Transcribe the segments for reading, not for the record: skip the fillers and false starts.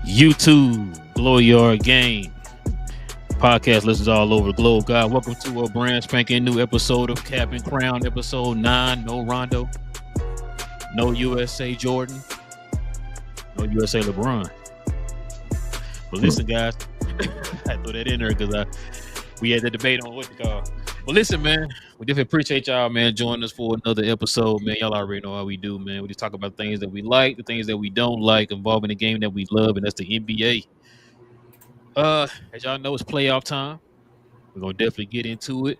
YouTube, Glow Yard Game, podcast listeners all over the globe. God, welcome to a brand spanking new episode of Cap and Crown, episode 9. No Rondo, no USA Jordan, no USA LeBron. But listen, guys, I threw that in there because we had the debate on what to call. But listen, man, we definitely appreciate y'all, man, joining us for another episode, man. Y'all already know how we do, man. We just talk about things that we like, the things that we don't like, involving the game that we love, and that's the NBA. As y'all know, it's playoff time. We're gonna definitely get into it.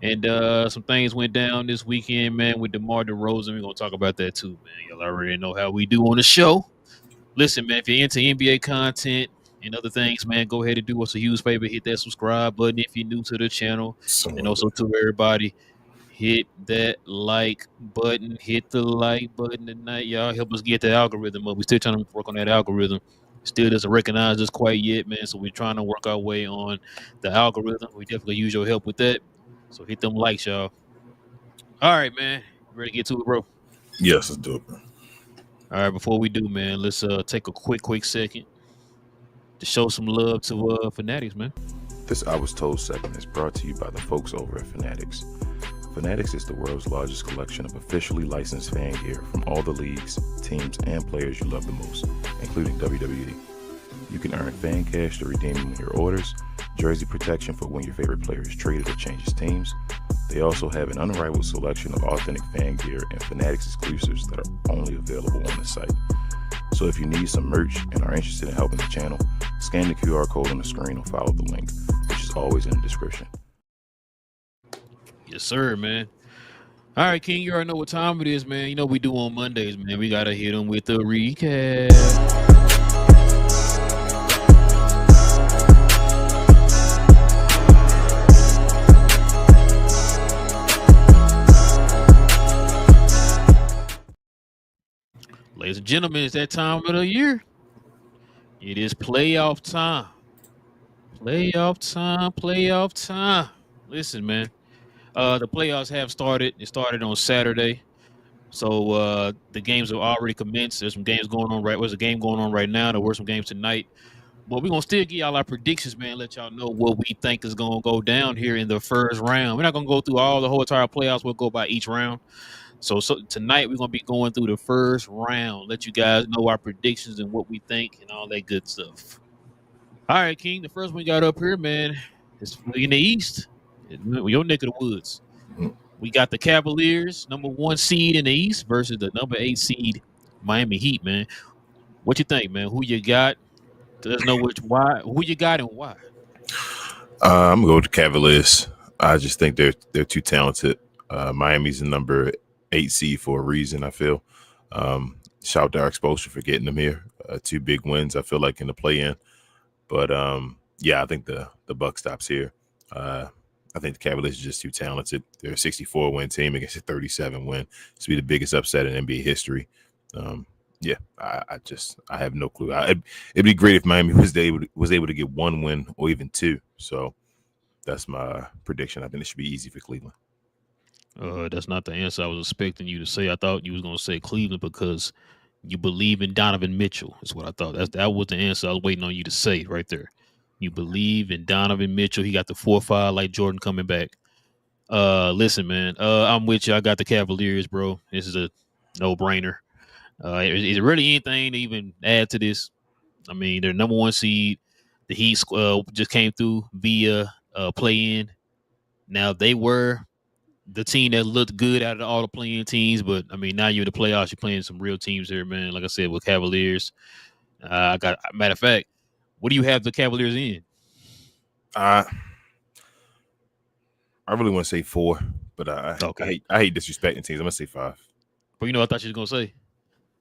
And some things went down this weekend, man, with DeMar DeRozan. We're gonna talk about that too, man. Y'all already know how we do on the show. Listen, man, if you're into NBA content and other things, man, go ahead and do us a huge favor. Hit that subscribe button if you're new to the channel. And also to everybody, hit that like button. Hit the like button tonight, y'all. Help us get the algorithm up. We're still trying to work on that algorithm. Still doesn't recognize us quite yet, man. So we're trying to work our way on the algorithm. We definitely use your help with that. So hit them likes, y'all. All right, man. Ready to get to it, bro? Yes, let's do it, bro. All right, before we do, man, let's take a quick second to show some love to Fanatics, man. This I Was Told segment is brought to you by the folks over at Fanatics. Fanatics is the world's largest collection of officially licensed fan gear from all the leagues, teams, and players you love the most, including WWE. You can earn fan cash to redeem in your orders, jersey protection for when your favorite player is traded or changes teams. They also have an unrivaled selection of authentic fan gear and Fanatics exclusives that are only available on the site. So if you need some merch and are interested in helping the channel, scan the QR code on the screen or follow the link, which is always in the description. Yes, sir, man. All right, King, you already know what time it is, man. You know we do on Mondays, man. We got to hit them with the recap. Ladies and gentlemen, it's that time of the year. It is playoff time. Playoff time. Listen, man. The playoffs have started. It started on Saturday. So the games have already commenced. There's some games going on there's a game going on right now. There were some games tonight. But we're going to still give y'all our predictions, man. Let y'all know what we think is going to go down here in the first round. We're not going to go through the whole entire playoffs. We'll go by each round. So tonight we're going to be going through the first round. Let you guys know our predictions and what we think and all that good stuff. All right, King. The first one we got up here, man, is in the East. Your neck of the woods. We got the Cavaliers, number 1 seed in the East, versus the number 8 seed Miami Heat, man. What you think, man? Who you got? Let us know who you got and why. I'm gonna go with the Cavaliers. I just think they're too talented. Miami's the number 8 seed for a reason, I feel. Shout out to our exposure for getting them here. 2 big wins, I feel like, in the play-in. But yeah, I think the buck stops here. I think the Cavaliers are just too talented. They're a 64-win team against a 37-win. This will be the biggest upset in NBA history. Yeah, I have no clue. It'd be great if Miami was able to get 1 win or even 2. So that's my prediction. I think it should be easy for Cleveland. That's not the answer I was expecting you to say. I thought you was going to say Cleveland because you believe in Donovan Mitchell. Is what I thought. That was the answer I was waiting on you to say right there. You believe in Donovan Mitchell. He got the 4-5 like Jordan coming back. Listen, man. I'm with you. I got the Cavaliers, bro. This is a no-brainer. Is there really anything to even add to this? I mean, they're number 1 seed. The Heat just came through via play-in. Now, they were the team that looked good out of all the playing teams. But I mean, now you're in the playoffs. You're playing some real teams here, man. Like I said, with Cavaliers. I got. Matter of fact, what do you have the Cavaliers in? I really want to say 4, but I hate disrespecting teams. I'm gonna say 5. But you know, I thought you was gonna say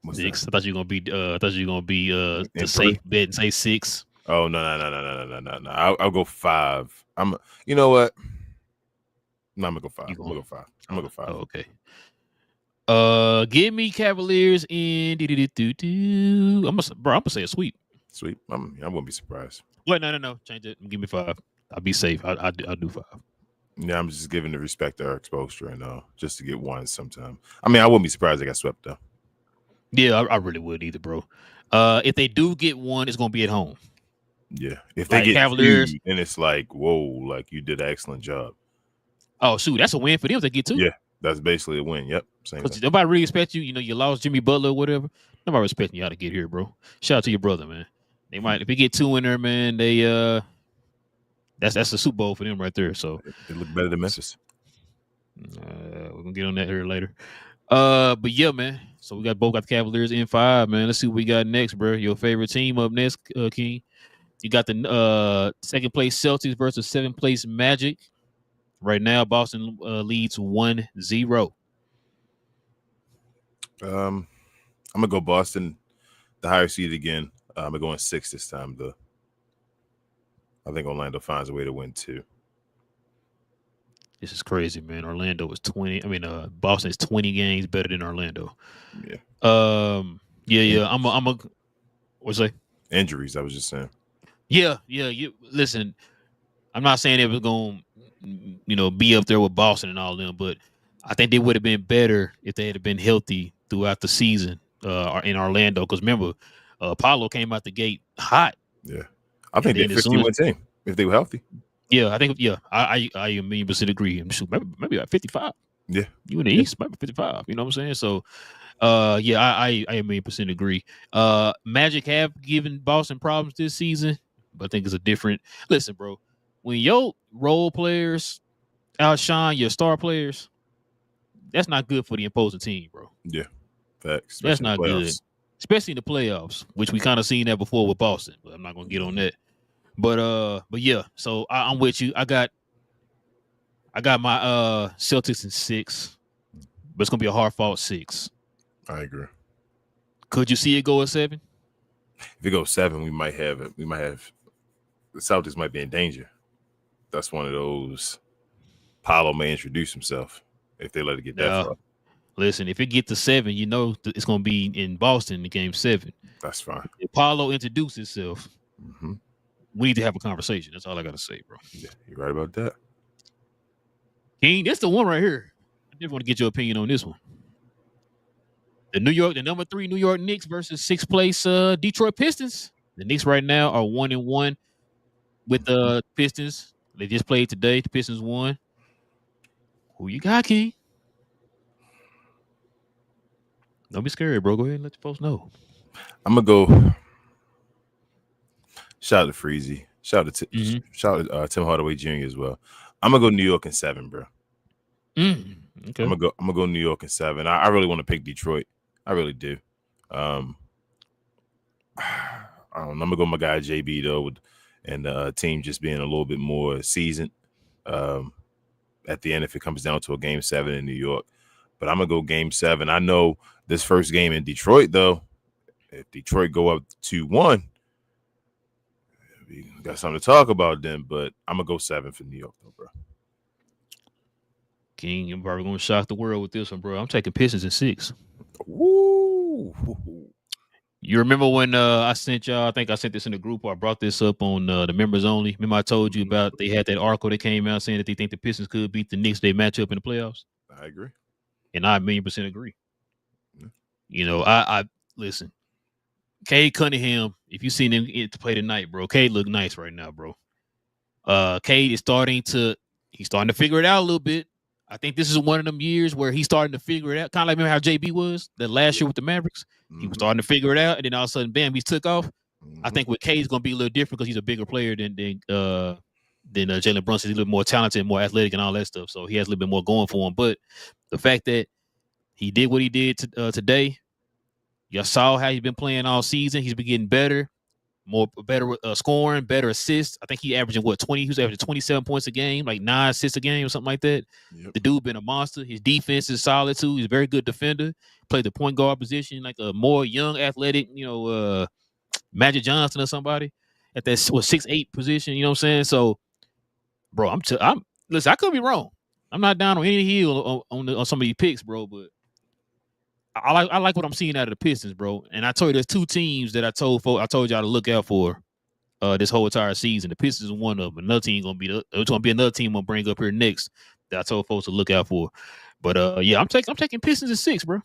What's 6. that? I thought you were gonna be the In 3? safe bet and say 6. Oh no. I'll go 5. You know what? No, I'm gonna go 5. I'm gonna go 5. Oh, okay. Give me Cavaliers in. I'm gonna say a sweep. Sweet. I wouldn't be surprised. Wait, no. Change it. Give me 5. I'll be safe. I'll do 5. Yeah, I'm just giving the respect to our exposure and just to get one sometime. I mean, I wouldn't be surprised they got swept though. Yeah, I really would either, bro. If they do get one, it's gonna be at home. Yeah, if they get Cavaliers, 2, then it's like, whoa, like you did an excellent job. Oh, shoot, that's a win for them if they get 2. Yeah, that's basically a win. Yep, same. Because nobody really expects you. You know, you lost Jimmy Butler or whatever. Nobody expecting you how to get here, bro. Shout out to your brother, man. They might, if they get 2 in there, man. They that's a Super Bowl for them right there. So they look better than Memphis. We're gonna get on that here later. But yeah, man. So we both got the Cavaliers in 5, man. Let's see what we got next, bro. Your favorite team up next, King. You got the second place Celtics versus 7th place Magic. Right now, Boston leads 1-0. I'm gonna go Boston, the higher seed again. I'm gonna go in 6 this time, though. I think Orlando finds a way to win 2. This is crazy, man. Orlando is 20. I mean, Boston is 20 games better than Orlando. Yeah. Yeah. I'm a. What's that? Injuries. I was just saying. Yeah. You listen. I'm not saying it was going to, be up there with Boston and all them, but I think they would have been better if they had been healthy throughout the season in Orlando. Because remember, Apollo came out the gate hot. Yeah, I think they're 51 team if they were healthy. Yeah, I think. Yeah, I 1,000,000% agree. Maybe about 55. Yeah, you in the East, maybe 55. You know what I'm saying? So, yeah, I 1,000,000% agree. Magic have given Boston problems this season, but I think it's a different. Listen, bro. When your role players outshine your star players, that's not good for the opposing team, bro. Yeah, facts. That's not good, especially in the playoffs, which we kind of seen that before with Boston. But I'm not gonna get on that. But yeah. So I'm with you. I got my Celtics in 6, but it's gonna be a hard fought 6. I agree. Could you see it go at 7? If it goes 7, we might have it. We might have the Celtics might be in danger. That's one of those. Paolo may introduce himself if they let it get that far. Listen, if it gets to 7, it's going to be in Boston in game 7. That's fine. If Paolo introduces himself, mm-hmm. we need to have a conversation. That's all I got to say, bro. Yeah, you're right about that. King, that's the one right here. I just want to get your opinion on this one. The number 3 New York Knicks versus 6th place Detroit Pistons. The Knicks right now are 1-1 with the Pistons. They just played today. The Pistons won. Who you got, King? Don't be scared, bro. Go ahead and let your folks know. I'm gonna go. Shout out to Freezy. Shout out to Tim Hardaway Jr. as well. I'm gonna go New York in 7, bro. Okay. I'm gonna go New York in 7. I really want to pick Detroit. I really do. I don't know. I'm gonna go my guy JB though, and the team just being a little bit more seasoned. At the end, if it comes down to a game 7 in New York, but I'm gonna go game 7. I know this first game in Detroit though. If Detroit go up 2-1, we got something to talk about then. But I'm gonna go 7 for New York though, bro. King, you're probably gonna shock the world with this one, bro. I'm taking Pistons in 6. Woo! You remember when I sent y'all? I think I sent this in the group, or I brought this up on the members only. Remember I told you about they had that article that came out saying that they think the Pistons could beat the Knicks. They match up in the playoffs. I agree, and I 1,000,000% agree. Yeah. You know, I listen. Cade Cunningham, if you seen him to play tonight, bro, Cade look nice right now, bro. Cade is starting to figure it out a little bit. I think this is one of them years where he's starting to figure it out. Kind of like remember how JB was that last year with the Mavericks. Mm-hmm. He was starting to figure it out, and then all of a sudden, bam, he took off. Mm-hmm. I think with Cade, it's going to be a little different because he's a bigger player than than Jalen Brunson. He's a little more talented, more athletic, and all that stuff. So he has a little bit more going for him. But the fact that he did what he did today, y'all saw how he's been playing all season. He's been getting better. Better scoring, better assists. I think he averaging 20. He was averaging 27 points a game, like 9 assists a game or something like that. Yep. The dude been a monster. His defense is solid too. He's a very good defender. Played the point guard position, like a more young, athletic, Magic Johnson or somebody at that 6'8" position. You know what I'm saying? So, bro, listen. I could be wrong. I'm not down on any hill on some of these picks, bro, but I like what I'm seeing out of the Pistons, bro. And I told you there's 2 teams that I told y'all to look out for this whole entire season. The Pistons is one of them. Another team it's gonna be another team I'm gonna bring up here next that I told folks to look out for. But I'm taking Pistons at 6, bro.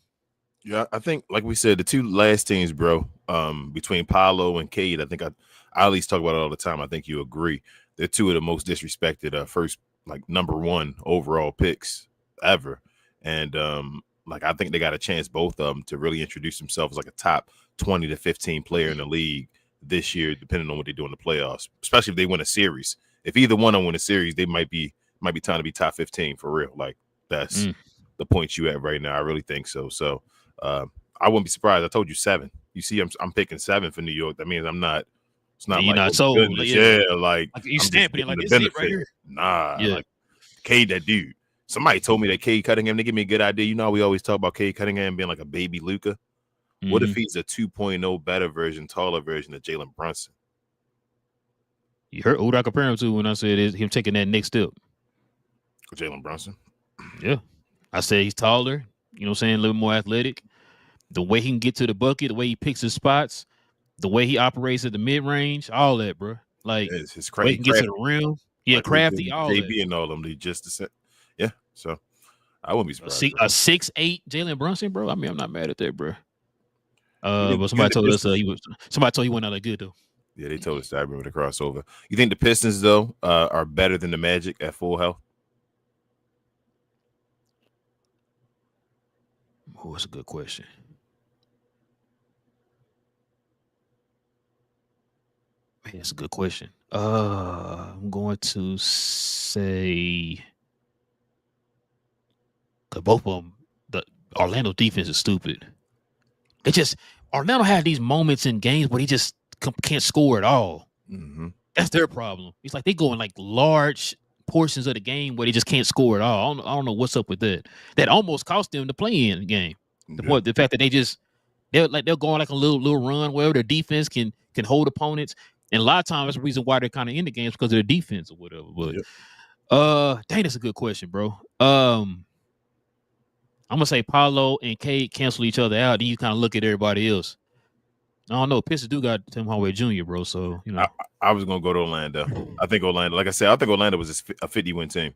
Yeah, I think like we said, the 2 last teams, bro, between Paolo and Cade, I think I at least talk about it all the time. I think you agree. They're 2 of the most disrespected first, like, number 1 overall picks ever. And like, I think they got a chance, both of them, to really introduce themselves as like a top 20 to 15 player in the league this year, depending on what they do in the playoffs, especially if they win a series. If either one of them win a series, they might be time to be top 15 for real. Like, that's the point you at right now. I really think so. So I wouldn't be surprised. I told you 7. You see, I'm picking 7 for New York. That means I'm not. It's not. You're like, not sold. Yeah, like you stamping it like this it right here. Nah, like Cade, that dude. Somebody told me that Cade Cunningham, they give me a good idea. You know how we always talk about Cade Cunningham being like a baby Luka? Mm-hmm. What if he's a 2.0 better version, taller version of Jalen Brunson? You heard who I compare him to when I said him taking that next step? Jalen Brunson. Yeah. I said he's taller, you know what I'm saying, a little more athletic. The way he can get to the bucket, the way he picks his spots, the way he operates at the mid-range, all that, bro. Like, his way he can get to the rim. Yeah, like crafty, all JB that. And all of them, they just the same. Yeah, so I wouldn't be surprised. A 6'8" Jalen Brunson, bro. I mean, I'm not mad at that, bro. But somebody told us he went out that good though. Yeah, they told us that with the crossover. You think the Pistons though are better than the Magic at full health? Oh, that's a good question. Man, that's a good question. I'm going to say. Cause both of them, the Orlando defense is stupid. Orlando had these moments in games where he just can't score at all. Mm-hmm. That's their problem. It's like they go in like large portions of the game where they just can't score at all. I don't know what's up with that. That almost cost them the play-in game. The fact that they'll go on like a little run wherever their defense can hold opponents, and a lot of times that's the reason why they're kind of in the games because of their defense or whatever. But dang, that's a good question, bro. I'm gonna say Paolo and Cade cancel each other out. Then you kind of look at everybody else. I don't know. Pistons do got Tim Hardaway Jr., bro. So you know, I was gonna go to Orlando. I think Orlando, like I said, I think Orlando was a 50-win team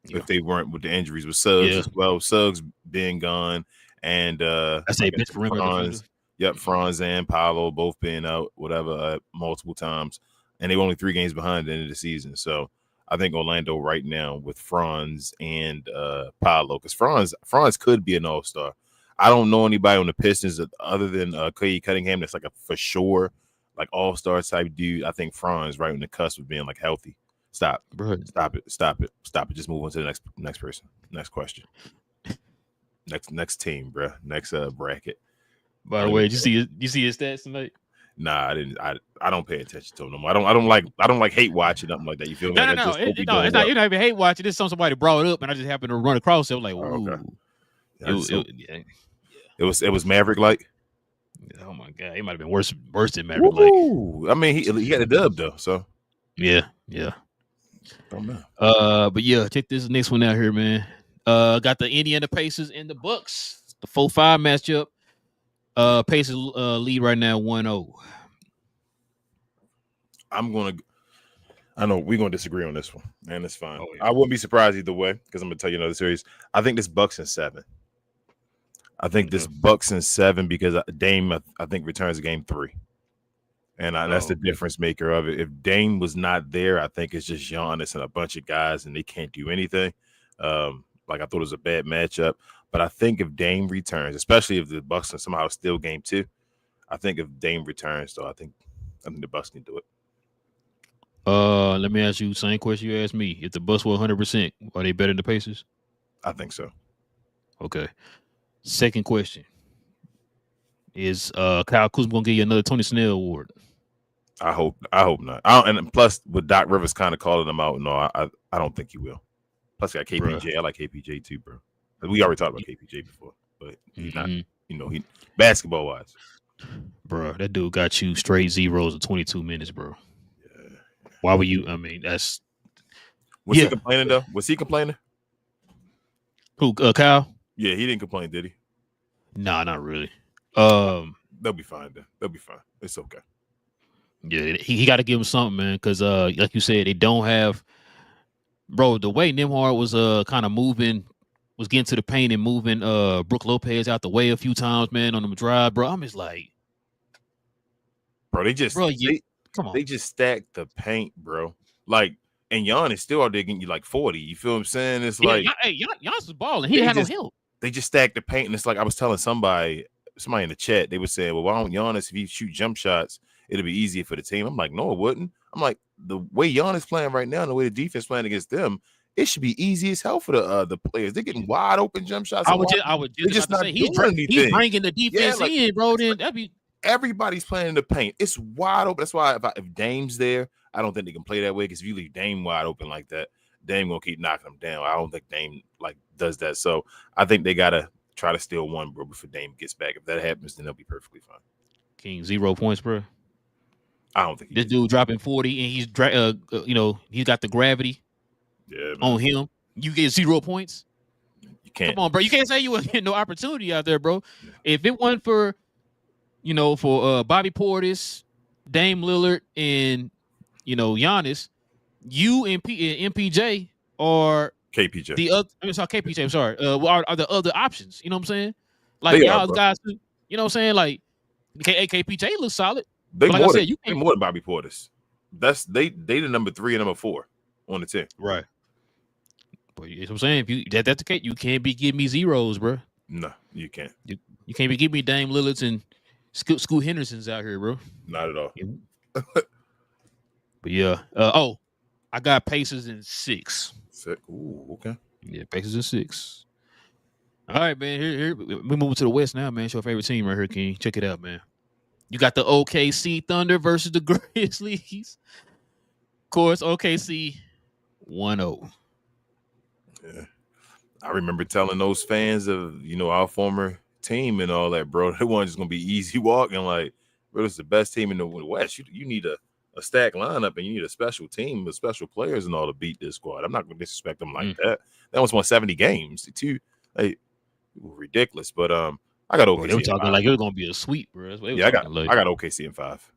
if they weren't with the injuries with Suggs as well. Suggs being gone, and I say bench perimeter. Franz and Paolo both being out, whatever, multiple times, and they were only 3 games behind the end of the season. So I think Orlando right now with Franz and Paolo, because Franz could be an all-star. I don't know anybody on the Pistons other than Cade Cunningham that's like a for sure like all-star type dude. I think Franz right on the cusp of being like healthy. Stop, bro. Stop it. Just move on to the next person. Next question. Next team, bro. Next bracket. By the way, did you see his stats tonight? Nah, I didn't. I don't pay attention to him no more. I don't like hate watching nothing like that. You feel me? No. It's not. You don't even hate watching. This somebody brought it up, and I just happened to run across it. I was like, ooh. Okay. It was Maverick like. Oh my god, he might have been worse than Maverick like. I mean, he got a dub though, so yeah. Don't know. But yeah, check this next one out here, man. Got the Indiana Pacers and the Bucks, the 4-5 matchup. Pacers lead right now 1-0. I know we're gonna disagree on this one, and it's fine. Oh, yeah. I wouldn't be surprised either way because I'm gonna tell you another series. I think this Bucks in 7. I think this Bucks in 7 because Dame I think returns game 3, and that's the difference maker of it. If Dame was not there, I think it's just Giannis and a bunch of guys, and they can't do anything. Like I thought it was a bad matchup, but I think if Dame returns, especially if the Bucks can somehow steal game 2, I think if Dame returns, though, I think the Bucks can do it. Let me ask you the same question you asked me. If the Bucks were 100%, are they better than the Pacers? I think so. Okay. Second question is Kyle Kuzma gonna give you another Tony Snell award? I hope not. And plus, with Doc Rivers kind of calling him out, no, I don't think he will. Plus, I got KPJ. Bruh. I like KPJ too, bro. We already talked about KPJ before, but he's not. Mhm. He basketball wise, Bro, that dude got you straight zeros in 22 minutes, bro. yeah. Why were you? I mean, that's Was he Yeah. complaining though? Was he complaining? who? Kyle? Yeah, he didn't complain, did he? Nah, not really. They'll be fine then. They'll be fine. It's okay. Yeah, he got to give him something, man, because like you said, they don't have, bro. The way Nembhard was kind of moving, was getting to the paint and moving Brook Lopez out the way a few times, man, on the drive, bro. I'm just like, Bro, they just come on. they just stacked the paint, bro. Like, and Giannis still out there getting you like 40. You feel what I'm saying? It's like, Giannis was balling. He had no help. They just stacked the paint, and it's like I was telling somebody in the chat, they were saying, well, why don't Giannis, if he shoot jump shots, it'll be easier for the team. I'm like, no, it wouldn't. I'm like, the way Giannis playing right now, and the way the defense playing against them, it should be easy as hell for the players. They're getting wide open jump shots. I would just not say he's doing bringing the defense in, bro. Then that'd be everybody's playing in the paint. It's wide open. That's why if Dame's there, I don't think they can play that way, because if you leave Dame wide open like that, Dame gonna keep knocking them down. I don't think Dame like does that. So I think they gotta try to steal one, bro, before Dame gets back. If that happens, then they'll be perfectly fine. King 0 points, bro. I don't think this dude dropping 40, and he's he's got the gravity on him. You get 0 points. You can't. Come on, bro. You can't say you wouldn't get no opportunity out there, bro. Yeah. If it wasn't for, Bobby Portis, Dame Lillard, and Giannis, you and MPJ are KPJ. KPJ. I'm sorry. Are the other options? You know what I'm saying? Like y'all guys, you know what I'm saying? Like KPJ looks solid. They more than Bobby Portis. They the number 3 and number 4 on the team. Right. But you know what I'm saying? If that's the case, you can't be giving me zeros, bro. No, you can't. You can't be giving me Dame Lillards and Scoot Henderson's out here, bro. Not at all. But yeah. I got Pacers in 6. Ooh, okay. Yeah, Pacers in 6. All right, man. Here we move to the West now, man. It's your favorite team right here, King. Check it out, man. You got the OKC Thunder versus the Grizzlies. Of course, OKC 1-0. Yeah. I remember telling those fans of, our former team and all that, bro, that wasn't just going to be easy walking. Like, bro, it's the best team in the West. You need a stacked lineup, and you need a special team with special players and all to beat this squad. I'm not going to disrespect them like that. They almost won 70 games. Ridiculous. But I got OKC. They were talking like it was gonna be a sweep, bro. Yeah, I got OKC in 5.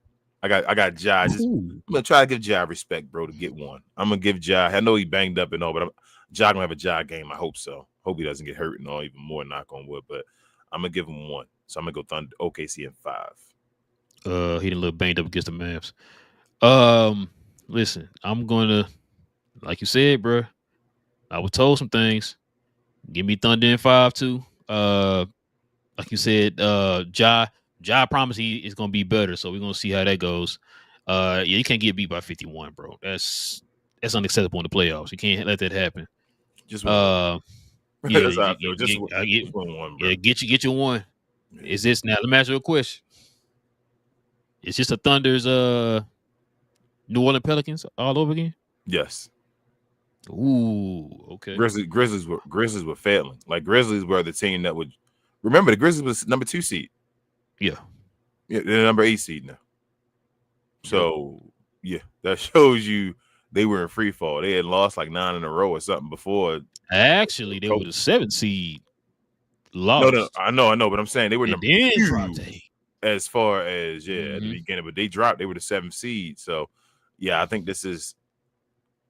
I got Ja. I'm gonna try to give Ja respect, bro, to get one. I'm gonna give Ja. I know he banged up and all, but Ja gonna have a Ja game. I hope so. Hope he doesn't get hurt and all, even more. Knock on wood. But I'm gonna give him 1. So I'm gonna go Thunder OKC in 5. He did a little banged up against the Mavs. Listen, I'm gonna, like you said, bro. I was told some things. Give me Thunder in 5 too. Like you said, Ja promised he is gonna be better, so we're gonna see how that goes. You can't get beat by 51, bro. That's unacceptable in the playoffs. You can't let that happen. Just one. Just one, bro. Yeah, get your one. Is this now? Let me ask you a question. Is this the Thunder's New Orleans Pelicans all over again? Yes. Ooh, okay. Grizzlies were failing. Like, Grizzlies were the team that would. Remember, the Grizzlies was number 2 seed. Yeah, they're number 8 seed now. So yeah, that shows you they were in free fall. They had lost like 9 in a row or something before. Actually, they were the 7th seed. Lost. No, I know, but I'm saying they were number 2 as far as at the beginning, but they dropped. They were the 7th seed. So yeah, I think this is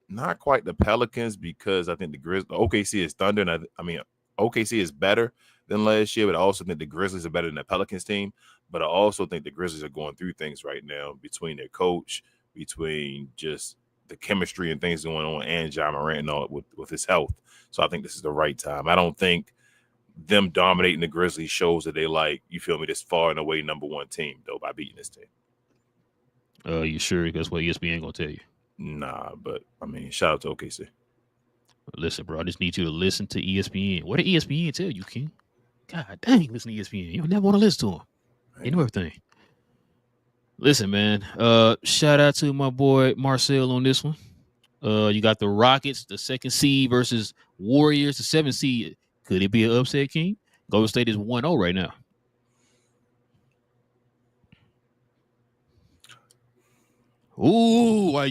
not quite the Pelicans, because I think the OKC is Thunder, and I mean OKC is better than last year, but I also think the Grizzlies are better than the Pelicans team. But I also think the Grizzlies are going through things right now between their coach, between just the chemistry and things going on, and John Morant and all with his health. So I think this is the right time. I don't think them dominating the Grizzlies shows that they this far and away number 1 team, though, by beating this team. You sure? That's what ESPN gonna tell you. Nah, but I mean, shout out to OKC. Listen, bro, I just need you to listen to ESPN. What did ESPN tell you, King? God dang, listen to ESPN. You never want to listen to them. You know everything. Listen, man. Shout out to my boy Marcel on this one. You got the Rockets, the 2nd seed versus Warriors, the 7th seed. Could it be an upset, King? Golden State is 1-0 right now. Ooh, why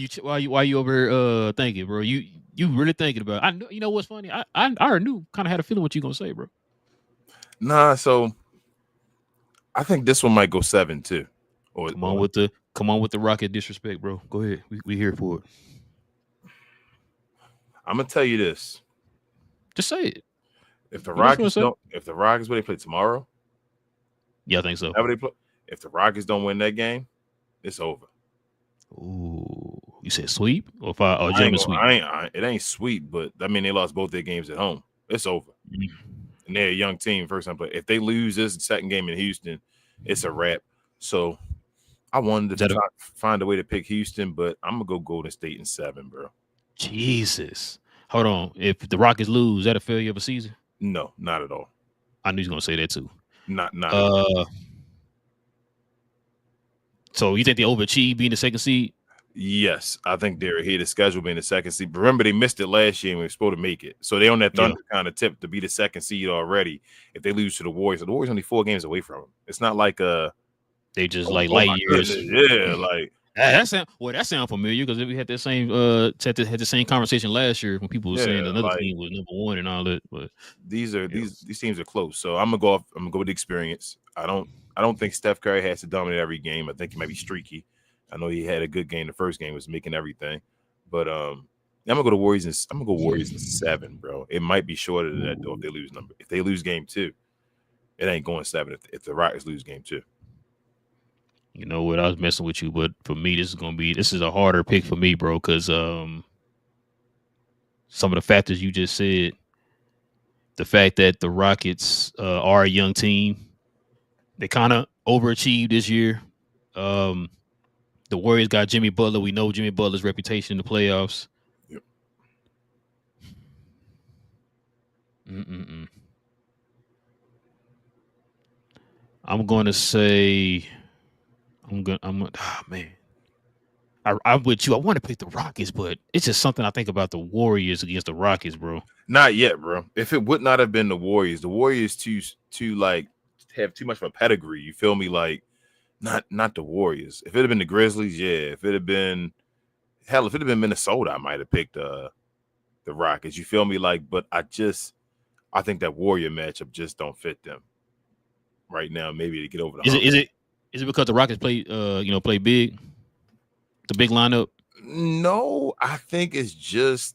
you over here thinking, bro? You really thinking about it. I know. You know what's funny? I already knew, kind of had a feeling what you gonna say, bro. Nah, so I think this one might go 7 too. Come on with the Rocket disrespect, bro. Go ahead. We here for it. I'm gonna tell you this. Just say it. If the Rockets will they play tomorrow? Yeah, I think so. If the Rockets don't win that game, it's over. Ooh, you said sweep or German sweep? It ain't sweep, but I mean they lost both their games at home. It's over. And they're a young team, first time play. If they lose this second game in Houston, it's a wrap. So I wanted to find a way to pick Houston, but I'm gonna go Golden State in 7, bro. Jesus. Hold on. If the Rockets lose, is that a failure of a season? No, not at all. I knew he was gonna say that too. Not at all. So you think they overachieved being the 2nd seed? Yes, I think they're ahead of schedule being the 2nd seed. But remember, they missed it last year and we were supposed to make it. So they on that thunder kind of tip to be the 2nd seed already. If they lose to the Warriors, the Warriors only 4 games away from them. It's not like they just light years. Yeah, like that sound familiar because we had that same had the same conversation last year when people were saying another team was number 1 and all that. But these teams are close. So I'm gonna go with the experience. I don't think Steph Curry has to dominate every game. I think he might be streaky. I know he had a good game. The first game was making everything, but I'm gonna go Warriors in 7, bro. It might be shorter than that though if they lose game 2, it ain't going 7 if the Rockets lose game 2. You know what? I was messing with you, but for me, this is a harder pick for me, bro, because some of the factors you just said, the fact that the Rockets are a young team, they kind of overachieved this year. The Warriors got Jimmy Butler. We know Jimmy Butler's reputation in the playoffs. Yep. I'm going to say, man. I'm with you. I want to pick the Rockets, but it's just something I think about the Warriors against the Rockets, bro. Not yet, bro. If it would not have been the Warriors too like have too much of a pedigree. You feel me? Like not the Warriors. If it had been the Grizzlies, yeah. If it had been Minnesota, I might have picked the Rockets. You feel me? Like, but I think that Warrior matchup just don't fit them right now. Maybe to get over the hump. Is it because the Rockets play big? The big lineup? No, I think it's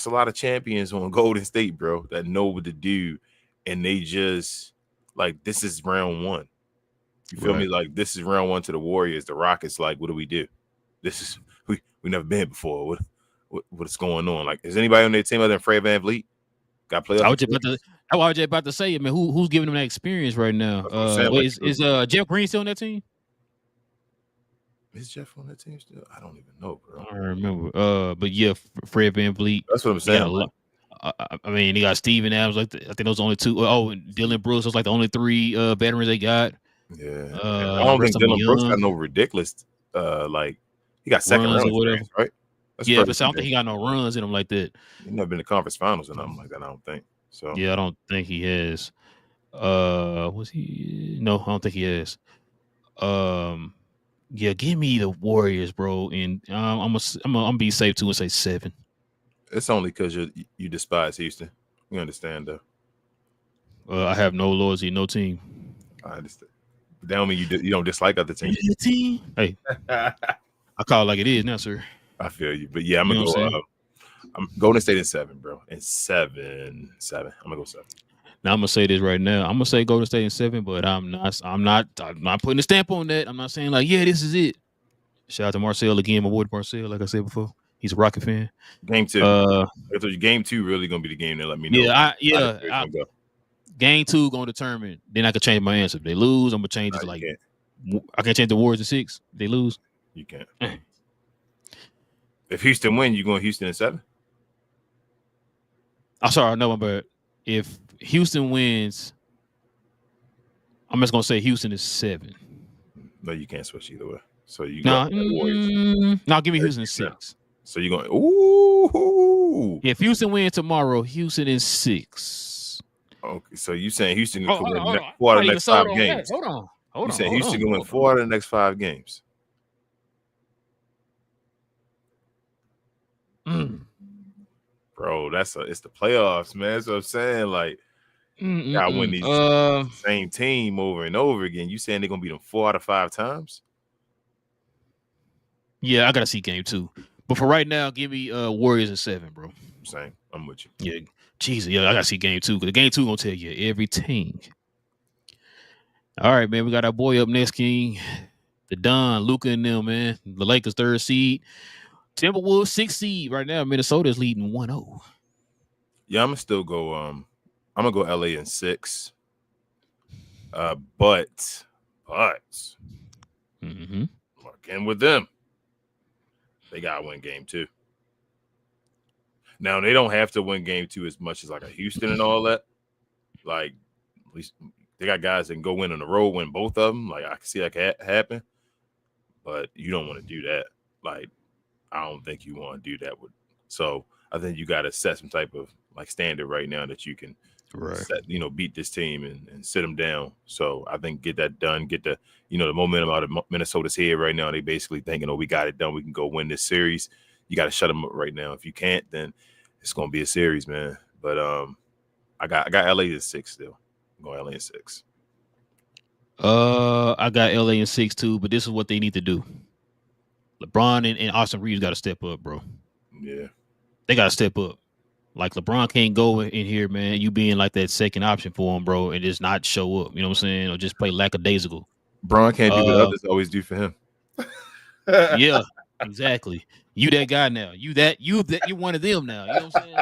a lot of champions on Golden State, bro, that know what to do, and they just like this is round 1. You feel me? Like this is round 1 to the Warriors. The Rockets, like, what do we do? This is we never been before. What's going on? Like, is anybody on their team other than Fred VanVleet? Got playoffs? I was just about to say, man, who's giving them that experience right now? Is Jeff Green still on that team? Is Jeff on that team still? I don't even know, bro. I don't remember. But yeah, Fred VanVleet. That's what I'm saying. I mean, they got Steven Adams. I think those only 2. Oh, and Dylan Brooks. Those like the only 3 veterans they got. Yeah. I don't think Dylan Brooks got no ridiculous. Like he got second round, right? But I don't think he got no runs in him like that. He never been to conference finals or nothing like that. I don't think so. Yeah, I don't think he has. Was he? No, I don't think he has. Yeah, give me the Warriors, bro, and I'm gonna be safe too and say 7. It's only because you despise Houston. You understand, though. I have no loyalty, no team. I understand. That don't mean you don't dislike other teams. Hey, I call it like it is now, sir. I feel you, but yeah, I'm gonna go. I'm Golden State in 7, bro. In 7. I'm gonna go 7. Now I'm gonna say this right now. I'm gonna say Golden State in 7, but I'm not putting a stamp on that. I'm not saying like, yeah, this is it. Shout out to Marcel again, my boy Marcel. Like I said before, he's a Rocket fan. Game 2. Game 2 really gonna be the game that let me know. Game 2 gonna determine. Then I can change my answer. If they lose, I'm gonna change it to I can't change the Warriors to 6. If they lose, you can't. If Houston win, you going Houston in 7? I'm sorry, no, but if Houston wins, I'm just gonna say Houston is 7. No, you can't switch either way. So you No, got Warriors. no, give me Houston 6. So you're going, ooh. If Houston wins tomorrow, Houston is 6. Okay, so you saying Houston Oh, can win hold on. 4 out of I the even next sold 5 on that. games? Hold You on. saying Houston can win 4 out of the next 5 games? Bro, it's the playoffs, man. That's what I'm saying. Like, gotta win these same team over and over again. You saying they're gonna beat them 4 out of 5 times? Yeah, I gotta see game 2. But for right now, give me Warriors in 7, bro. Same. I'm with you. Yeah, Jesus, yeah, I gotta see game 2 because the game 2 gonna tell you everything. All right, man, we got our boy up next, King. The Don, Luka, and them, man. The Lakers 3rd seed. Timberwolves 6th seed right now. Minnesota's leading 1-0. Yeah, I'm gonna still go. I'm gonna go LA in 6. But again with them, they gotta win game 2. Now they don't have to win game 2 as much as like a Houston and all that. Like at least they got guys that can go in on the road, win both of them. Like I can see that happen, but you don't want to do that. Like I don't think you want to do that with. So I think you got to set some type of like standard right now that you can, set, beat this team and sit them down. So I think get that done. Get the the momentum out of Minnesota's head right now. They basically thinking, oh, we got it done. We can go win this series. You got to shut them up right now. If you can't, then it's gonna be a series, man. But I got LA in 6 still. I'm going LA in 6. I got LA in 6 too, but this is what they need to do. LeBron and Austin Reeves got to step up, bro. Yeah, they got to step up. Like LeBron can't go in here, man. You being like that second option for him, bro, and just not show up. You know what I'm saying? Or just play lackadaisical. Bron can't do what others always do for him. Yeah, exactly. You that guy now. You one of them now. You know what I'm saying?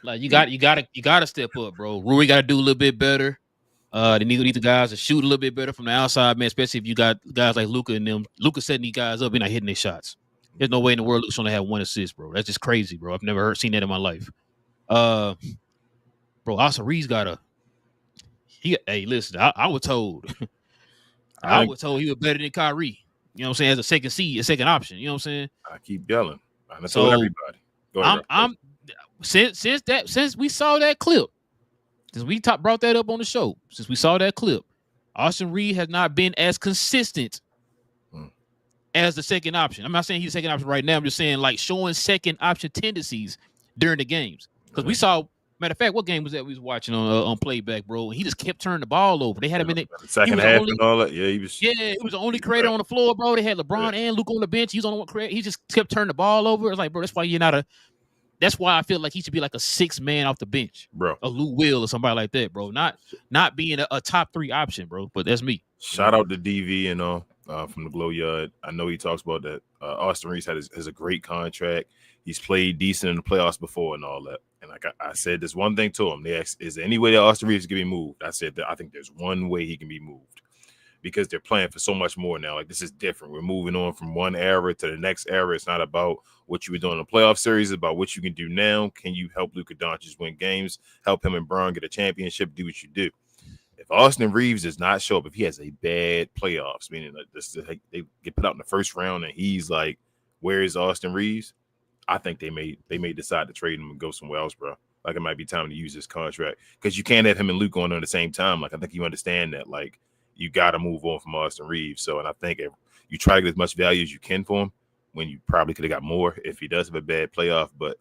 Like you gotta step up, bro. Rui got to do a little bit better. They need the guys to shoot a little bit better from the outside, man. Especially if you got guys like Luka and them. Luka setting these guys up and not hitting their shots. There's no way in the world Luka's only have 1 assist, bro. That's just crazy, bro. I've never seen that in my life. Bro, Austin Reeves hey, listen, I was told. I was told he was better than Kyrie. You know what I'm saying? As a second option. You know what I'm saying? I keep yelling. I told everybody. Go ahead, since we saw that clip, since we brought that up on the show, since we saw that clip, Austin Reeves has not been as consistent as the second option. I'm not saying he's the second option right now. I'm just saying like showing second option tendencies during the games. Because we saw, matter of fact, what game was that we was watching on Playback, bro? And he just kept turning the ball over. They had him in the second half and all that. Yeah, he was the only creator on the floor, bro. They had LeBron and Luka on the bench. He's on one creator. He just kept turning the ball over. It's like, bro, that's why I feel like he should be like a 6th man off the bench, bro. A Lou Will or somebody like that, bro. Not being a top 3 option, bro. But that's me. Shout out to DV and all from the Glow Yard. I know he talks about that. Austin Reeves has a great contract. He's played decent in the playoffs before and all that. And like I said, this one thing to him. They asked, is there any way that Austin Reeves can be moved? I said that I think there's one way he can be moved because they're playing for so much more now. Like this is different. We're moving on from one era to the next era. It's not about what you were doing in the playoff series. It's about what you can do now. Can you help Luka Doncic win games? Help him and Bron get a championship? Do what you do. If Austin Reeves does not show up, if he has a bad playoffs, meaning like they get put out in the first round and he's like, where is Austin Reeves? I think they may decide to trade him and go somewhere else, bro. Like it might be time to use this contract because you can't have him and Luke going on at the same time. Like I think you understand that. Like you got to move on from Austin Reeves. So, and I think if you try to get as much value as you can for him, when you probably could have got more if he does have a bad playoff. But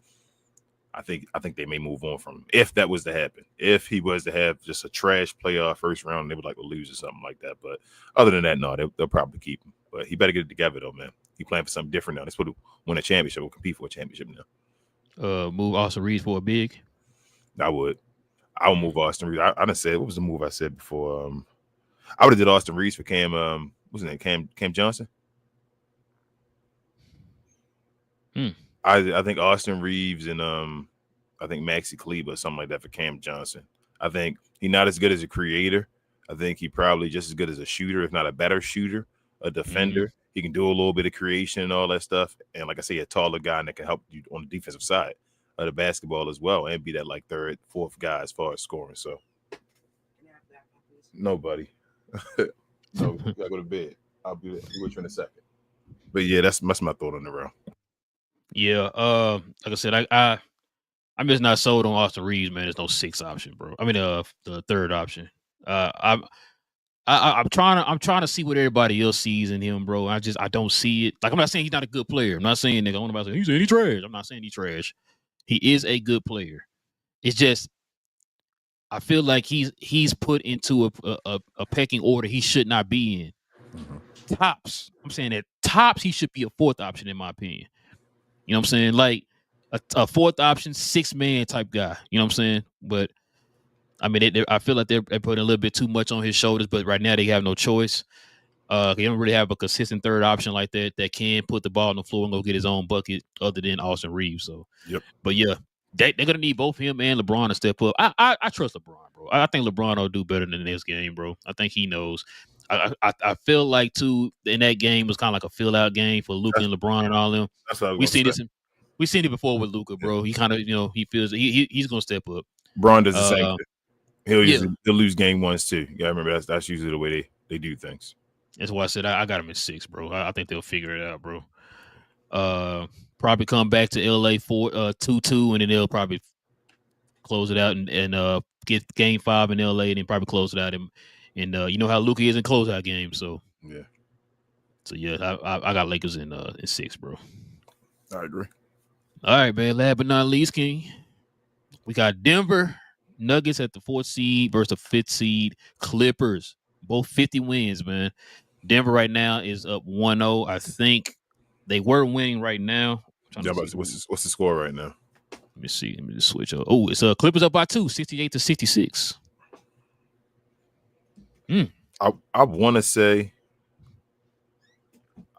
I think they may move on from him if that was to happen. If he was to have just a trash playoff first round, they would like to lose or something like that. But other than that, no, they'll probably keep him. But he better get it together though, man. He playing for something different now. That's what win a championship or compete for a championship now. Move Austin Reeves for a big. I would move Austin Reeves. I done said, what was the move I said before? I would have did Austin Reeves for Cam. What's his name? Cam Johnson. I think Austin Reeves and I think Maxi Kleber or something like that for Cam Johnson. I think he's not as good as a creator. I think he probably just as good as a shooter, if not a better shooter, a defender. He can do a little bit of creation and all that stuff. And like I say, a taller guy that can help you on the defensive side of the basketball as well, and be that like third, fourth guy as far as scoring. So, nobody. No, you gotta go to bed. I'll be with you in a second. But yeah, that's my thought on the round. Yeah, like I said, I'm just not sold on Austin Reeves, man. There's no sixth option, bro. I mean, the third option. I'm trying to see what everybody else sees in him, bro. I don't see it. Like, I'm not saying he's not a good player. I'm not saying that. I'm not saying he's trash. I'm not saying he's trash. He is a good player. It's just I feel like he's put into a pecking order he should not be in. Tops. I'm saying that tops he should be a fourth option in my opinion. You know what I'm saying? Like a fourth option, 6-man type guy. You know what I'm saying? But I mean, I feel like they're putting a little bit too much on his shoulders. But right now they have no choice. They don't really have a consistent third option like that can put the ball on the floor and go get his own bucket other than Austin Reeves. So, yep. But yeah, they're gonna need both him and LeBron to step up. I trust LeBron, bro. I think LeBron will do better than this game, bro. I think he knows. I feel like too in that game was kind of like a fill out game for Luka and LeBron and all them. That's what I was we seen this. We seen it before with Luka, bro. He kind of he feels he's gonna step up. Bron does the same thing. He'll lose game ones too. You gotta remember that's usually the way they do things. That's why I said I got him at 6, bro. I think they'll figure it out, bro. Probably come back to LA 2-2, and then they'll probably close it out and get game 5 in LA, and then probably close it out. And you know how Luka is in closeout games, so yeah. So yeah, I got Lakers in 6, bro. I agree. All right, man. Last but not least, King, we got Denver Nuggets at the 4th seed versus the 5th seed Clippers. Both 50 wins, man. Denver right now is up 1-0. I think they were winning right now. What's the score right now? Let me see. Let me just switch up. Oh, it's Clippers up by 2, 68-66. I want to say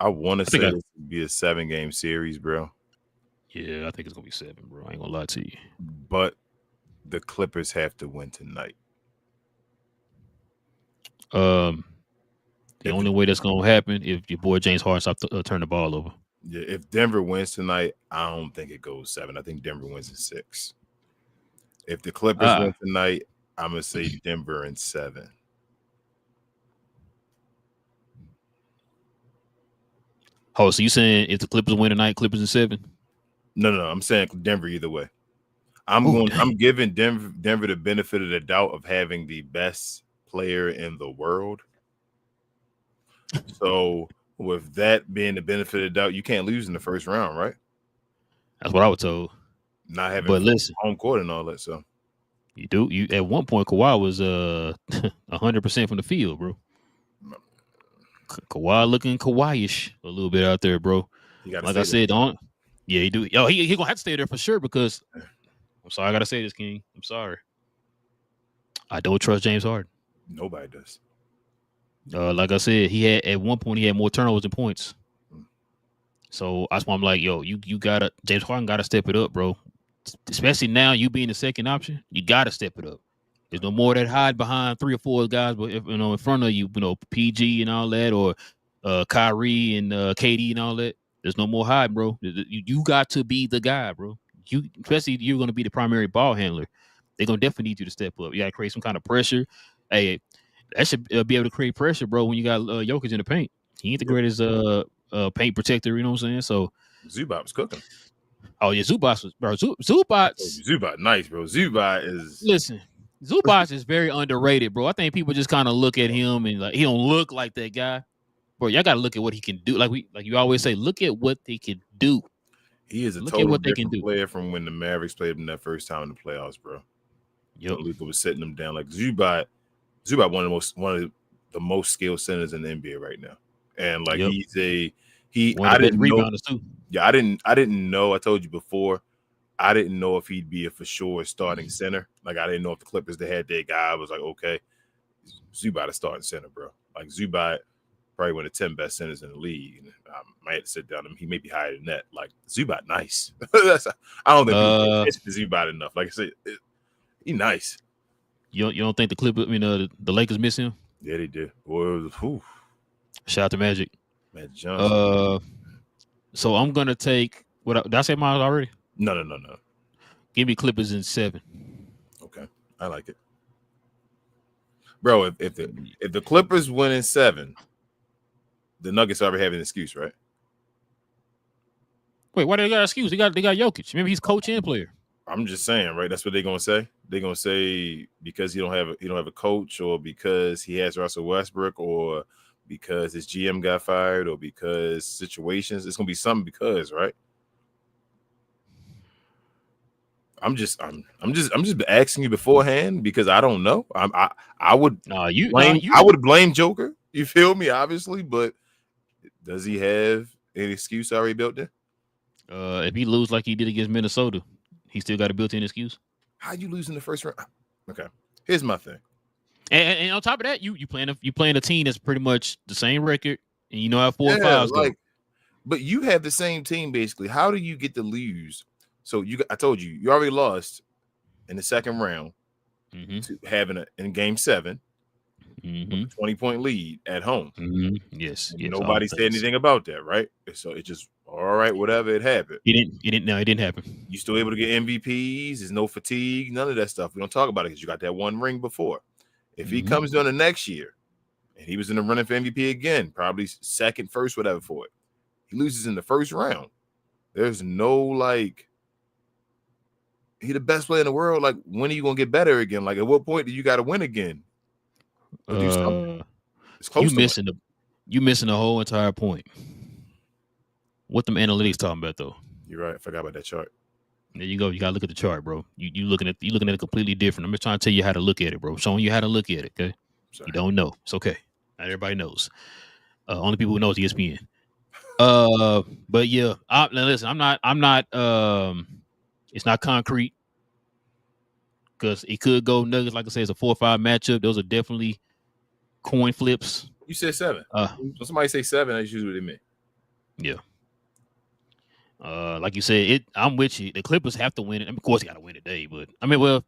this would be a 7-game series, bro. Yeah, I think it's gonna be 7, bro. I ain't gonna lie to you. But the Clippers have to win tonight. The only way that's gonna happen if your boy James Harden stops turn the ball over. Yeah, if Denver wins tonight, I don't think it goes 7. I think Denver wins in 6. If the Clippers win tonight, I'm gonna say Denver in 7. Oh, so you saying if the Clippers win tonight, Clippers in 7? No. I'm saying Denver either way. I'm giving Denver the benefit of the doubt of having the best player in the world. So with that being the benefit of the doubt, you can't lose in the first round, right? That's what I was told. Not having home court and all that. So you do. You at one point Kawhi was 100% from the field, bro. Kawhi looking Kawhi-ish a little bit out there, bro. Like I said, he do. Yo, he gonna have to stay there for sure because I'm sorry, I gotta say this, King. I'm sorry. I don't trust James Harden. Nobody does. Like I said, at one point he had more turnovers than points. So that's why I'm like, yo, you gotta James Harden gotta step it up, bro. Especially now, you being the second option, you gotta step it up. There's no more that hide behind 3 or 4 guys, but in front of you, PG and all that, or Kyrie and KD and all that. There's no more hide, bro. You got to be the guy, bro. Especially you're going to be the primary ball handler. They're going to definitely need you to step up. You got to create some kind of pressure. Hey, that should be able to create pressure, bro, when you got Jokic in the paint. He ain't the greatest paint protector, you know what I'm saying? So Zubac was cooking. Oh, yeah, Zubac was, bro. Zubac, nice, bro. Zubac is... Listen, Zubac is very underrated, bro. I think people just kind of look at him and like he don't look like that guy. Bro, y'all got to look at what he can do. Like you always say, look at what they can do. He is a total different player from when the Mavericks played him that first time in the playoffs, bro. Yep. Luka was setting them down. Like Zubac one of the most skilled centers in the NBA right now. And like I didn't rebounders too. Yeah, I didn't know. I told you before. I didn't know if he'd be a for sure starting center. Like I didn't know if the Clippers they had their guy. I was like, okay, Zubac is starting center, bro. Like Zubac probably one of the 10 best centers in the league. And I might have to sit down. He may be higher than that. Like Zubac, nice. I don't think it's Zubac enough. Like I said, he nice. You don't think the Clippers? The Lakers miss him? Yeah, they did. Boy, shout out to Magic. Matt Johnson. So I'm gonna take did I say mine already? No. Give me Clippers in 7. Okay, I like it, bro. If the Clippers win in 7, the Nuggets already have an excuse, right? Wait, why do they got an excuse? They got Jokic. Remember, he's coach and player. I'm just saying, right? That's what they're gonna say. They're gonna say because he don't have a coach, or because he has Russell Westbrook, or because his GM got fired, or because situations. It's gonna be something because, right? I'm just asking you beforehand because I don't know. I would blame Joker. You feel me? Obviously, but does he have an excuse already built in? If he lose like he did against Minnesota, he still got a built-in excuse. How you lose in the first round? Okay, here's my thing. And on top of that, you playing a team that's pretty much the same record, and you know how 4 and 5s go. But you have the same team basically. How do you get to lose? So I told you already lost in the second round to having in game 7, 20-point lead at home. Yes. Nobody said anything about that, right? So it just all right, whatever, it happened. It didn't happen. You still able to get MVPs? There's no fatigue, none of that stuff. We don't talk about it because you got that one ring before. If he comes down the next year and he was in the running for MVP again, probably second, first, whatever for it, he loses in the first round. There's no he the best player in the world. Like, when are you gonna get better again? Like, at what point do you got to win again? It's close. You missing the whole entire point. What them analytics talking about though? You're right. I forgot about that chart. There you go. You gotta look at the chart, bro. You looking at it completely different. I'm just trying to tell you how to look at it, bro. Showing you how to look at it. Okay. Sorry. You don't know. It's okay. Not everybody knows. Only people who knows ESPN. But yeah. Listen. I'm not. It's not concrete because it could go Nuggets. Like I said, it's a 4-5 matchup. Those are definitely coin flips. You said 7. When somebody say 7, that's usually what they mean. Yeah. Like you said, I'm with you. The Clippers have to win it. I mean, of course, they got to win today. But I mean, well,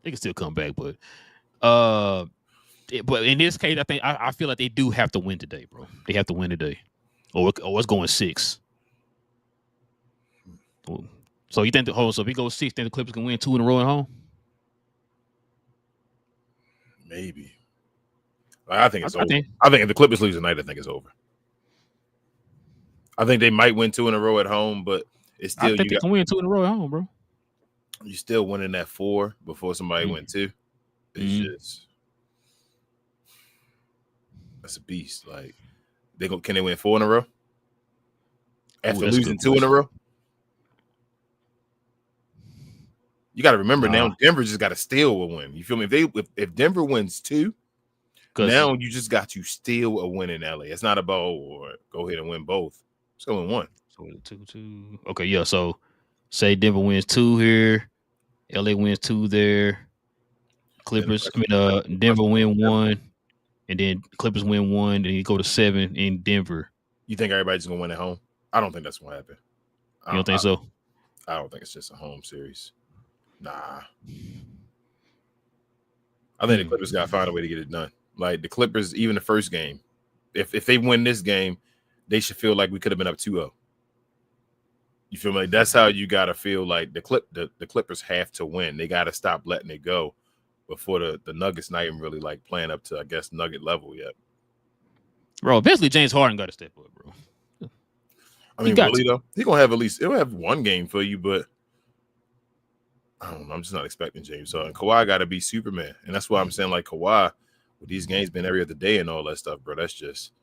they can still come back. But in this case, I feel like they do have to win today, bro. They have to win today, or it's going 6. So you think so if he goes 6, then the Clippers can win 2 in a row at home? Maybe. I think it's over. I think if the Clippers lose tonight, I think it's over. I think they might win 2 in a row at home, but it's still. I think they can win 2 in a row at home, bro. You still winning that 4 before somebody win 2. It's just that's a beast. Like, can they win 4 in a row after losing 2 in a row? You got to remember now, Denver just got to steal a win. You feel me? If Denver wins 2, now you just got to steal a win in LA. It's not about or go ahead and win both. It's going to win 1. So 2. Okay, yeah. So say Denver wins 2 here, LA wins 2 there. Denver win 1, and then Clippers win 1, then you go to 7 in Denver. You think everybody's gonna win at home? I don't think that's gonna happen. You don't think so? I don't think it's just a home series. Nah. I think the Clippers got to find a way to get it done. Like, the Clippers, even the first game, if they win this game, they should feel like we could have been up 2-0. You feel me? Like, that's how you got to feel like the Clippers have to win. They got to stop letting it go before the Nuggets not even really like playing up to, I guess, Nugget level yet. Bro, eventually James Harden got to step up, bro. I mean, really though, he'll have 1 game for you, but I don't know. I'm just not expecting James Harden. Kawhi got to be Superman, and that's why I'm saying, like, Kawhi with these games being every other day and all that stuff, bro. That's just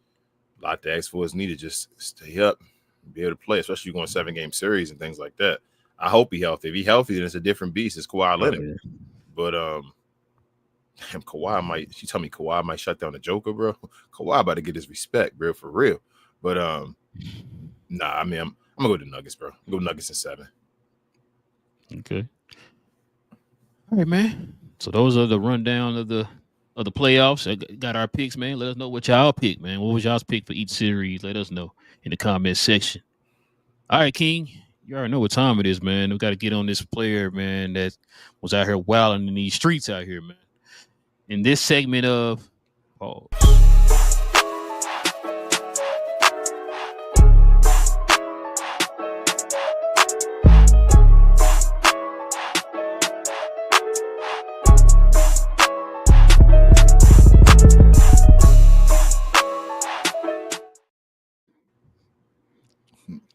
a lot to ask for. Is needed. Just stay up and be able to play, especially going 7-game series and things like that. I hope he's healthy. If he's healthy, then it's a different beast. It's Kawhi Leonard. But damn, Kawhi might. She told me Kawhi might shut down the Joker, bro. Kawhi about to get his respect, bro, for real. But nah, I mean, I'm gonna go to the Nuggets, bro. Go Nuggets in 7. Okay. All right, man. So those are the rundown of the playoffs. I got our picks, man. Let us know what y'all pick, man. What was y'all's pick for each series? Let us know in the comment section. All right, King. You already know what time it is, man. We got to get on this player, man, that was out here wilding in these streets out here, man. In this segment of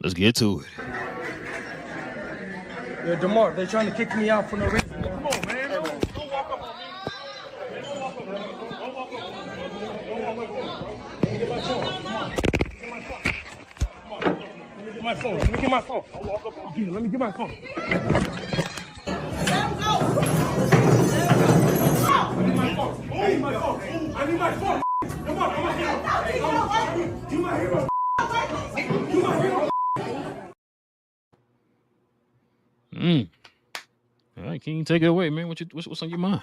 Let's get to it. Yeah, DeMar, they're trying to kick me out for no reason. Come on, man. Don't walk up on me. Don't walk up on me. Don't walk up on me. Let me get my phone. Come on. Let me get my phone. Let me get my phone. Don't walk up on me. Let me get my phone. I need my phone. I need my phone. I need my phone. Come on, come on. You my hero. You my hero. All right, King, take it away, man. What's on your mind?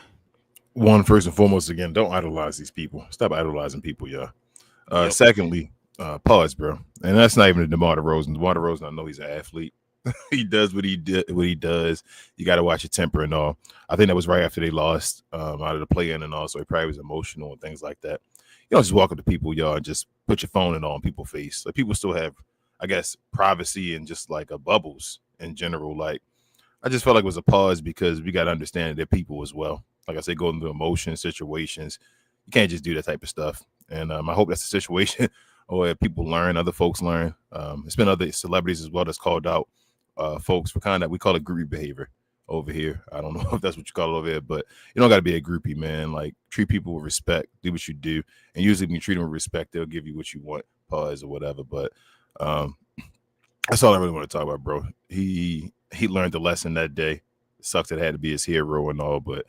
One, first and foremost, again, don't idolize these people. Stop idolizing people, y'all. Yep. Secondly, pause, bro. And that's not even a DeMar DeRozan. DeMar DeRozan, I know he's an athlete. He does what he does. You got to watch your temper and all. I think that was right after they lost out of the play-in and all, so he probably was emotional and things like that. You don't just walk up to people, y'all, and just put your phone and all in people's face. Like, people still have, I guess, privacy and just like bubbles in general. Like, I just felt like it was a pause because we got to understand that people as well. Like I said, going through emotions, situations, you can't just do that type of stuff. And I hope that's the situation where people learn, other folks learn. It's been other celebrities as well that's called out folks for kind of, we call it groupie behavior over here. I don't know if that's what you call it over here, but you don't got to be a groupie, man. Like, treat people with respect, do what you do. And usually when you treat them with respect, they'll give you what you want, pause or whatever. But that's all I really want to talk about, bro. He learned the lesson that day. It sucks that it had to be his hero and all, but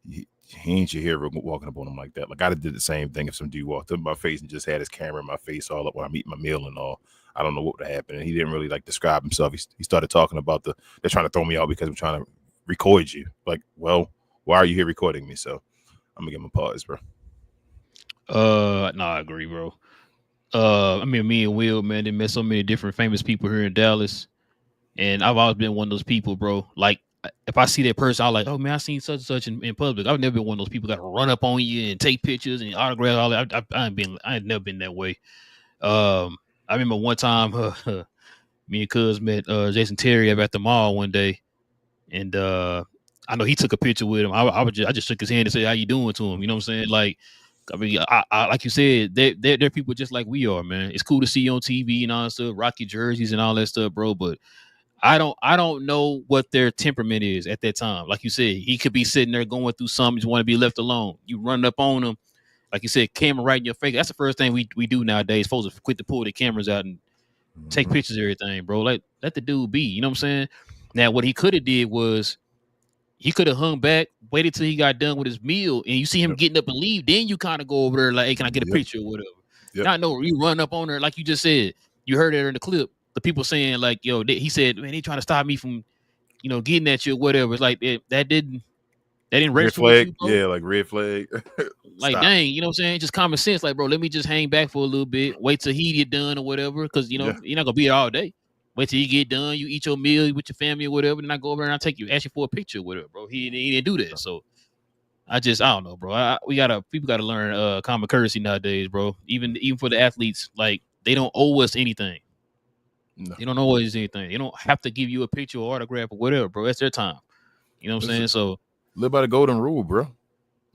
he ain't your hero walking up on him like that. Like, I did the same thing if some dude walked up in my face and just had his camera in my face all up when I'm eating my meal and all. I don't know what would have happened. And he didn't really like describe himself. He started talking about they're trying to throw me out because I'm trying to record you. Like, well, why are you here recording me? So I'm gonna give him a pause, bro. No, I agree, bro. I mean, me and Will, man, they met so many different famous people here in Dallas. And I've always been one of those people, bro. Like, if I see that person, I'm like, oh, man, I seen such and such in public. I've never been one of those people that run up on you and take pictures and autographs. All that. I ain't never been that way. I remember one time me and Cuz met Jason Terry at the mall one day. And I know he took a picture with him. I just shook his hand and said, how you doing to him? You know what I'm saying? Like, I mean, I like you said, they're people just like we are, man. It's cool to see you on TV and all that stuff, rock your jerseys and all that stuff, bro. But I don't know what their temperament is at that time. Like you said, he could be sitting there going through something, just want to be left alone. You run up on him, like you said, camera right in your face. That's the first thing we do nowadays. Supposed to quit to pull the cameras out and take pictures of everything, bro. Like, let the dude be. You know what I'm saying? Now, what he could have did was he could have hung back, waited till he got done with his meal, and you see him getting up and leave. Then you kind of go over there like, hey, can I get a picture or whatever? Not no, you run up on her like you just said. You heard it in the clip. The people saying like, yo, he said, man, they trying to stop me from, getting at you or whatever. It's like that didn't register with you, bro. Yeah, like red flag. Like, dang, you know what I'm saying? Just common sense. Like, bro, let me just hang back for a little bit. Wait till he get done or whatever. Because, you're not going to be there all day. Wait till you get done. You eat your meal with your family or whatever. Then I go over and I take you, ask you for a picture or whatever, bro. He didn't do that. So I don't know, bro. People got to learn common courtesy nowadays, bro. Even for the athletes, like, they don't owe us anything. No. They don't owe us anything. They don't have to give you a picture or autograph or whatever, bro. That's their time. You know what I'm saying? So live by the golden rule, bro.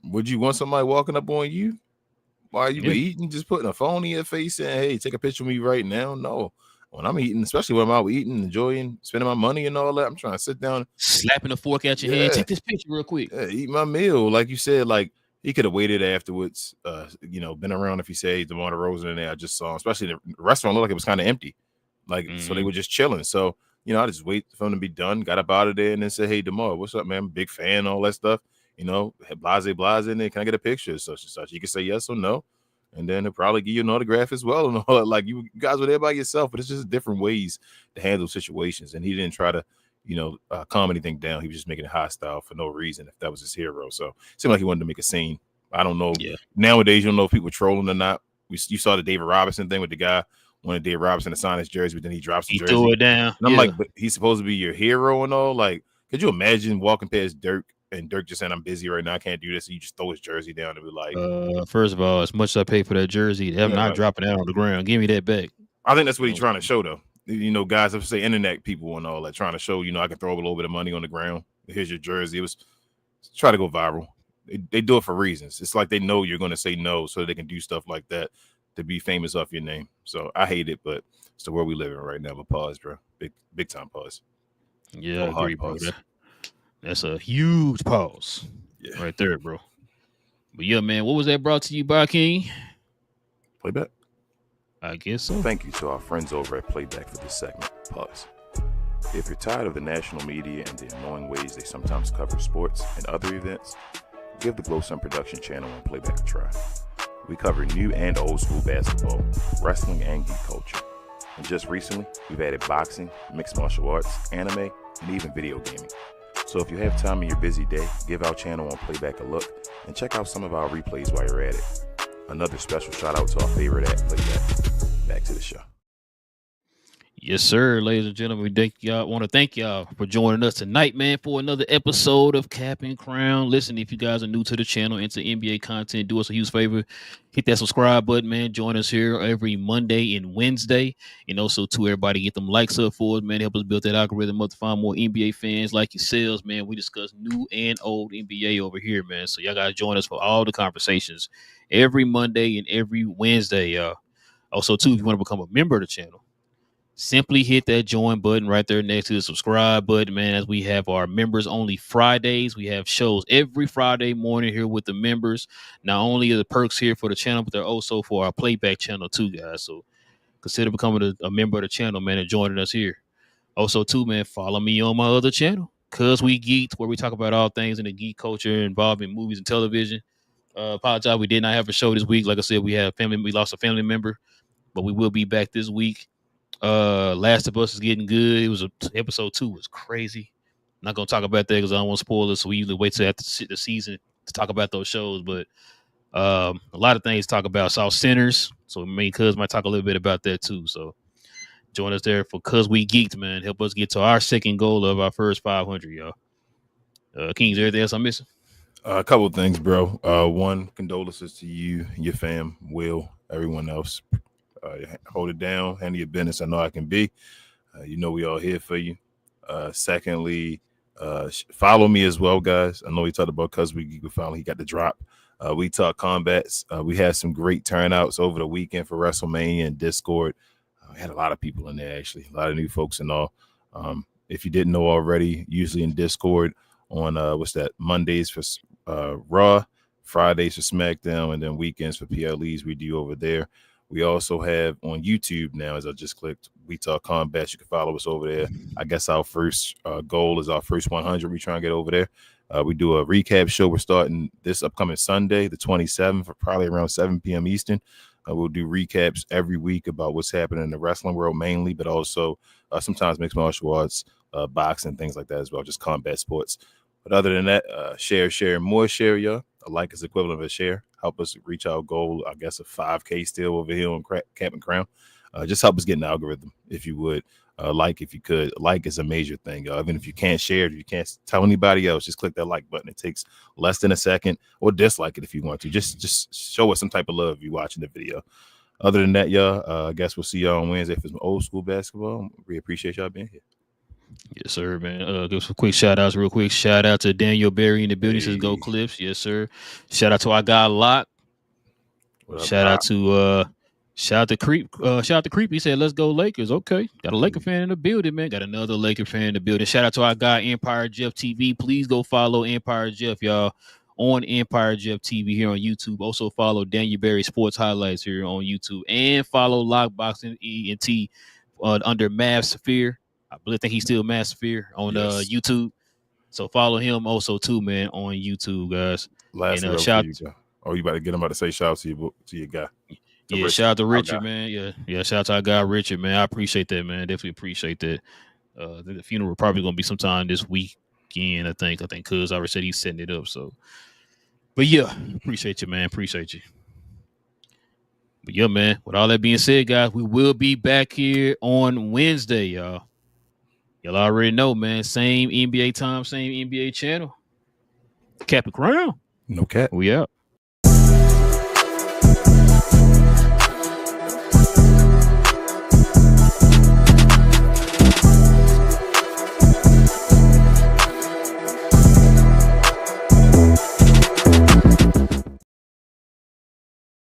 Would you want somebody walking up on you while you were eating, just putting a phone in your face saying, hey, take a picture of me right now? No. When I'm eating, especially when I'm out eating, enjoying, spending my money and all that, I'm trying to sit down. Slapping a fork at your hand. Take this picture real quick. Yeah, eat my meal. Like you said, like, he could have waited afterwards, been around if he said DeMar DeRozan in there. I just saw him, especially the restaurant looked like it was kind of empty. Like, so they were just chilling. So, I just wait for him to be done, got up out of there, and then said, hey, DeMar, what's up, man? Big fan, all that stuff. Blase in there. Can I get a picture? Such and such. You can say yes or no. And then he'll probably give you an autograph as well. And all that. Like, you guys were there by yourself, but it's just different ways to handle situations. And he didn't try to, calm anything down. He was just making it hostile for no reason if that was his hero. So it seemed like he wanted to make a scene. I don't know. Yeah. Nowadays, you don't know if people were trolling or not. You saw the David Robinson thing with the guy. Wanted David Robinson to sign his jersey, but then he drops the jersey. He threw it down. And I'm like, but he's supposed to be your hero and all. Like, could you imagine walking past Dirk and Dirk just saying, I'm busy right now, I can't do this, and you just throw his jersey down and be like, first of all, as much as I pay for that jersey, I'm not dropping that on the ground. Give me that back. I think that's what he's trying to show, though. Guys, let's say internet people and all that, trying to show, I can throw a little bit of money on the ground. Here's your jersey. It was try to go viral. They do it for reasons. It's like they know you're going to say no, so they can do stuff like that to be famous off your name. So I hate it, but it's the world we live in right now. But pause, bro. Big time pause. Yeah, I Go hard agree, bro. pause. That's a huge pause. Yeah. Right there, bro. But yeah, man, what was that brought to you by, King? Playback. I guess so. Thank you to our friends over at Playback for this segment. Pause. If you're tired of the national media and the annoying ways they sometimes cover sports and other events, give the Glow Sun Production channel on Playback a try. We cover new and old school basketball, wrestling, and geek culture. And just recently, we've added boxing, mixed martial arts, anime, and even video gaming. So if you have time in your busy day, give our channel on Playback a look and check out some of our replays while you're at it. Another special shout out to our favorite at Playback. Back to the show. Yes, sir, ladies and gentlemen. Want to thank y'all for joining us tonight, man, for another episode of Cap and Crown. Listen, if you guys are new to the channel, into NBA content, do us a huge favor. Hit that subscribe button, man. Join us here every Monday and Wednesday. And also, to everybody, get them likes up for us, man. Help us build that algorithm up to find more NBA fans like yourselves, man. We discuss new and old NBA over here, man. So y'all got to join us for all the conversations every Monday and every Wednesday, y'all. Also, too, if you want to become a member of the channel, simply hit that join button right there next to the subscribe button, man. As we have our members only Fridays, we have shows every Friday morning here with the members. Not only are the perks here for the channel, but they're also for our Playback channel too, guys. So consider becoming a member of the channel, man, and joining us here. Also, too, man, follow me on my other channel, Cause We Geeked, where we talk about all things in the geek culture involving movies and television. Apologize, we did not have a show this week. Like I said, we lost a family member, but we will be back this week. Last of Us is getting good. It was episode 2 was crazy. Not gonna talk about that because I don't want to spoil it. So we usually wait till after the season to talk about those shows. But a lot of things to talk about. Saw Sinners, so me and Cuz might talk a little bit about that too. So join us there for Cuz We Geeked, man. Help us get to our second goal of our first 500, y'all. Kings, everything else I'm missing? A couple of things, bro. One, condolences to you, your fam, Will, everyone else. Hold it down, handle your business. I know I can be. You know we all here for you. Secondly, follow me as well, guys. I know we talked about Cuz We finally got the drop. We talk combats. We had some great turnouts over the weekend for WrestleMania and Discord. We had a lot of people in there, actually, a lot of new folks and all. If you didn't know already, usually in Discord on Mondays for Raw, Fridays for SmackDown, and then weekends for PLEs we do over there. We also have on YouTube now, as I just clicked, We Talk Combat. You can follow us over there. I guess our first goal is our first 100. We try and get over there. We do a recap show. We're starting this upcoming Sunday, the 27th, for probably around 7 p.m. Eastern. We'll do recaps every week about what's happening in the wrestling world mainly, but also sometimes mixed martial arts, boxing, things like that as well, just combat sports. But other than that, share, more share, y'all. A like is equivalent of a share. Help us reach our goal, I guess, of 5K still over here on Cap and Crown. Just help us get an algorithm, if you would. Like, if you could. Like is a major thing, y'all. Even if you can't share it, you can't tell anybody else, just click that like button. It takes less than a second, or dislike it if you want to. Just show us some type of love if you're watching the video. Other than that, y'all, I guess we'll see y'all on Wednesday for some old school basketball. We appreciate y'all being here. Yes, sir, man. Give some quick shout outs real quick. Shout out to Daniel Berry in the building. Says Go Clips. Yes, sir. Shout out to our guy Locke. Shout out to Creep. Shout out to Creep. He said, "Let's go Lakers." Okay, got a Laker fan in the building, man. Got another Laker fan in the building. Shout out to our guy Empire Jeff TV. Please go follow Empire Jeff, y'all, on Empire Jeff TV here on YouTube. Also follow Daniel Berry Sports Highlights here on YouTube, and follow Lockboxing ENT under Mav Sphere. I think he's still Mav Sphere on YouTube. So follow him also too, man, on YouTube, guys. Last and shout out. Oh, you about to get him about to say shout out to your guy. Yeah, Richard. Shout out to Richard, man. Yeah. Shout out to our guy Richard, man. I appreciate that, man. Definitely appreciate that. The funeral probably gonna be sometime this weekend, I think. Cuz already said he's setting it up. So, but yeah, appreciate you, man. Appreciate you. But yeah, man. With all that being said, guys, we will be back here on Wednesday, y'all. Y'all already know, man. Same NBA time, same NBA channel. Cap and Crown. No cap. We out.